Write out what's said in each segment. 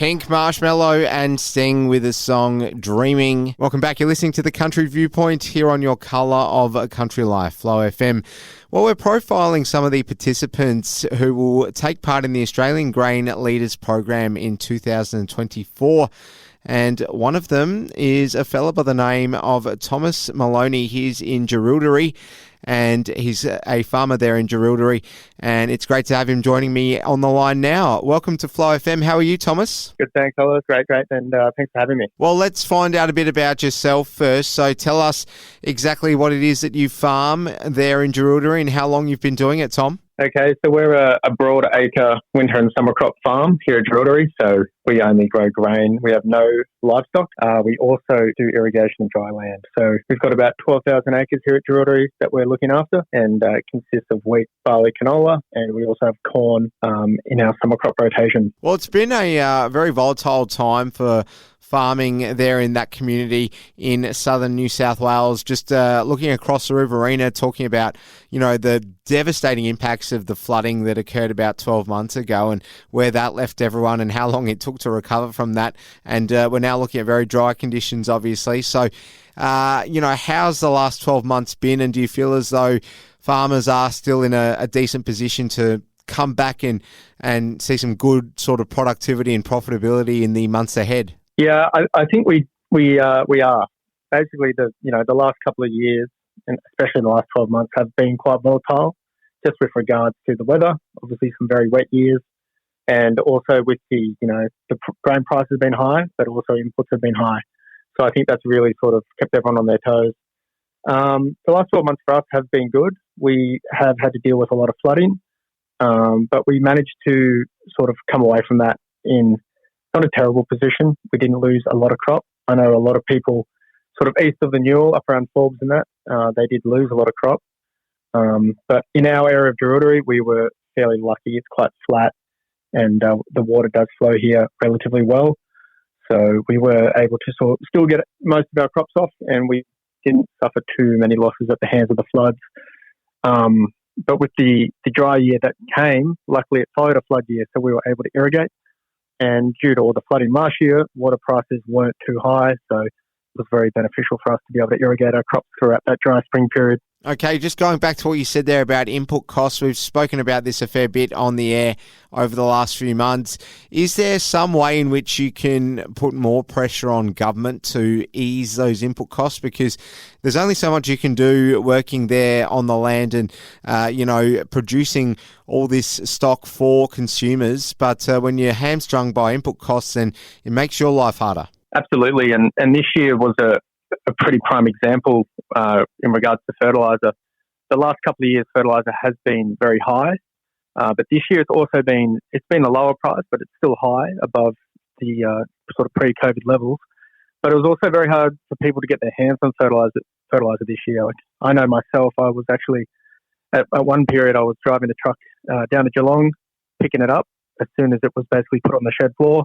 Pink, Marshmallow and Sting with the song Dreaming. Welcome back. You're listening to The Country Viewpoint here on your colour of country life, Flow FM. Well, we're profiling some of the participants who will take part in the Australian Grain Leaders Program in 2024. And one of them is a fella by the name of Thomas Maloney. He's in Jerilderie, and he's a farmer there in Jerilderie. And it's great to have him joining me on the line now. Welcome to Flow FM. How are you, Thomas? Good, thanks, Oliver. Great. And thanks for having me. Well, let's find out a bit about yourself first. So tell us exactly what it is that you farm there in Jerilderie and how long you've been doing it, Tom. Okay, so we're a broad acre winter and summer crop farm here at Jerilderie. So we only grow grain. We have no livestock. We also do irrigation of dry land. So we've got about 12,000 acres here at Jerilderie that we're looking after, and it consists of wheat, barley, canola, and we also have corn in our summer crop rotation. Well, it's been a very volatile time for farming there in that community in southern New South Wales. Just looking across the Riverina, talking about, the devastating impacts of the flooding that occurred about 12 months ago and where that left everyone and how long it took to recover from that. And we're now looking at very dry conditions, obviously. So, how's the last 12 months been? And do you feel as though farmers are still in a decent position to come back and see some good sort of productivity and profitability in the months ahead? Yeah, I think we are. Basically, the last couple of years, and especially the last 12 months, have been quite volatile, just with regards to the weather. Obviously, some very wet years, and also with the grain prices have been high, but also inputs have been high. So I think that's really sort of kept everyone on their toes. The last 12 months for us have been good. We have had to deal with a lot of flooding, but we managed to sort of come away from that in not a terrible position. We didn't lose a lot of crop. I know a lot of people sort of east of the Newell, up around Forbes and that, they did lose a lot of crop. But in our area of Jerilderie, we were fairly lucky. It's quite flat and the water does flow here relatively well. So we were able to still get most of our crops off, and we didn't suffer too many losses at the hands of the floods. But with the dry year that came, luckily it followed a flood year, so we were able to irrigate. And due to all the flooding last year, water prices weren't too high, so it was very beneficial for us to be able to irrigate our crops throughout that dry spring period. Okay, just going back to what you said there about input costs, we've spoken about this a fair bit on the air over the last few months. Is there some way in which you can put more pressure on government to ease those input costs? Because there's only so much you can do working there on the land and, producing all this stock for consumers. But when you're hamstrung by input costs, then it makes your life harder. Absolutely, and this year was a pretty prime example in regards to fertiliser. The last couple of years, fertiliser has been very high, but this year it's been a lower price, but it's still high above the sort of pre-COVID levels. But it was also very hard for people to get their hands on fertiliser this year. Like, I know myself, I was actually at one period I was driving a truck down to Geelong, picking it up as soon as it was basically put on the shed floor,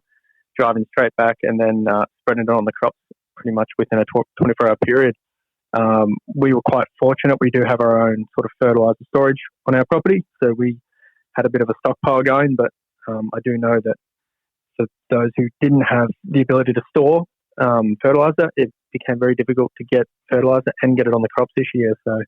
driving straight back, and then spreading it on the crops pretty much within a 24-hour period. We were quite fortunate. We do have our own sort of fertiliser storage on our property, so we had a bit of a stockpile going, but I do know that for those who didn't have the ability to store fertiliser, it became very difficult to get fertiliser and get it on the crops this year. So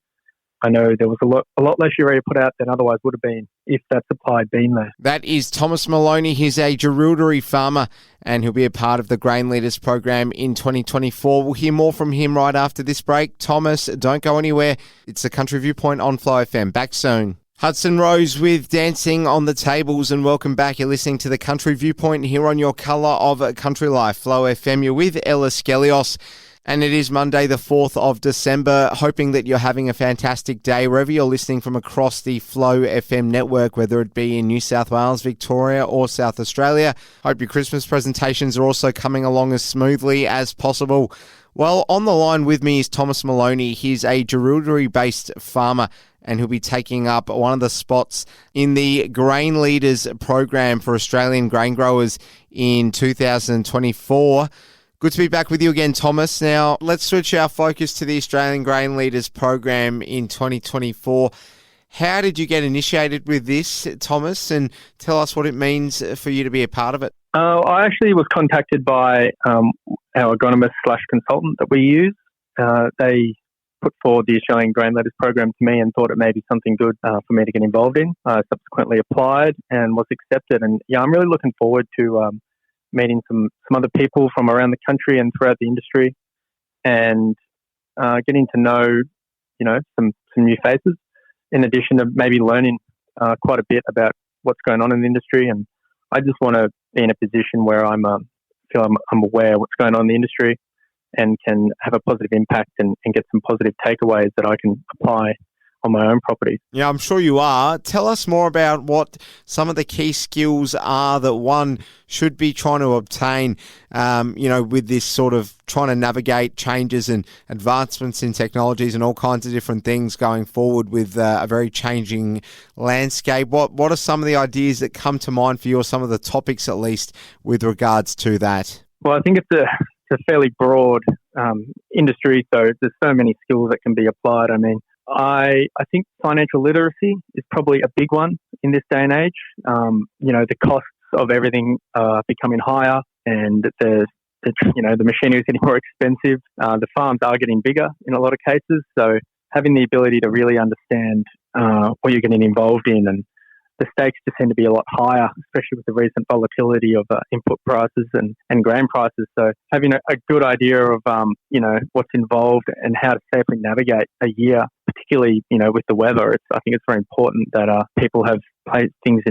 I know there was a lot less urea put out than otherwise would have been if that supply had been there. That is Thomas Maloney. He's a Jerilderie farmer and he'll be a part of the Grain Leaders program in 2024. We'll hear more from him right after this break. Thomas, don't go anywhere. It's the Country Viewpoint on Flow FM. Back soon. Hudson Rose with Dancing on the Tables, and welcome back. You're listening to the Country Viewpoint here on your colour of country life, Flow FM. You're with Ella Skelios. And it is Monday, the 4th of December. Hoping that you're having a fantastic day wherever you're listening from across the Flow FM network, whether it be in New South Wales, Victoria or South Australia. Hope your Christmas presentations are also coming along as smoothly as possible. Well, on the line with me is Thomas Maloney. He's a Jerilderie-based farmer and he'll be taking up one of the spots in the Grain Leaders program for Australian grain growers in 2024. Good to be back with you again, Thomas. Now, let's switch our focus to the Australian Grain Leaders program in 2024. How did you get initiated with this, Thomas, and tell us what it means for you to be a part of it? I actually was contacted by our agronomist / consultant that we use. They put forward the Australian Grain Leaders program to me and thought it may be something good for me to get involved in. I subsequently applied and was accepted. And yeah, I'm really looking forward to meeting some other people from around the country and throughout the industry, and getting to know, some new faces, in addition to maybe learning quite a bit about what's going on in the industry. And I just want to be in a position where I'm aware of what's going on in the industry and can have a positive impact and get some positive takeaways that I can apply on my own property. Yeah, I'm sure you are. Tell us more about what some of the key skills are that one should be trying to obtain, with this sort of trying to navigate changes and advancements in technologies and all kinds of different things going forward with a very changing landscape. What are some of the ideas that come to mind for you, or some of the topics at least with regards to that? Well, I think it's a fairly broad industry, so there's so many skills that can be applied. I mean, I think financial literacy is probably a big one in this day and age. The costs of everything are becoming higher, and the machinery is getting more expensive. The farms are getting bigger in a lot of cases, so having the ability to really understand what you're getting involved in, and the stakes just seem to be a lot higher, especially with the recent volatility of input prices and grain prices. So having a good idea of, what's involved and how to safely navigate a year, particularly, with the weather, I think it's very important that people have things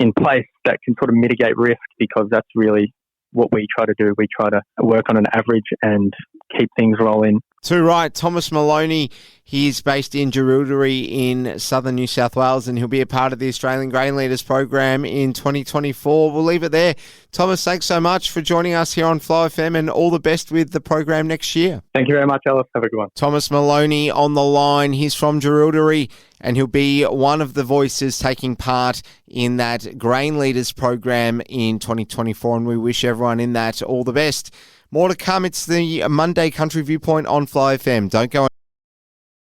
in place that can sort of mitigate risk, because that's really what we try to do. We try to work on an average and keep things rolling. Too right. Thomas Maloney, he's based in Jerilderie in southern New South Wales, and he'll be a part of the Australian Grain Leaders program in 2024. We'll leave it there. Thomas, thanks so much for joining us here on Flow FM, and all the best with the program next year. Thank you very much, Alice. Have a good one. Thomas Maloney on the line. He's from Jerilderie, and he'll be one of the voices taking part in that Grain Leaders program in 2024, and we wish everyone in that all the best. More to come. It's the Monday Country Viewpoint on Fly FM. Don't go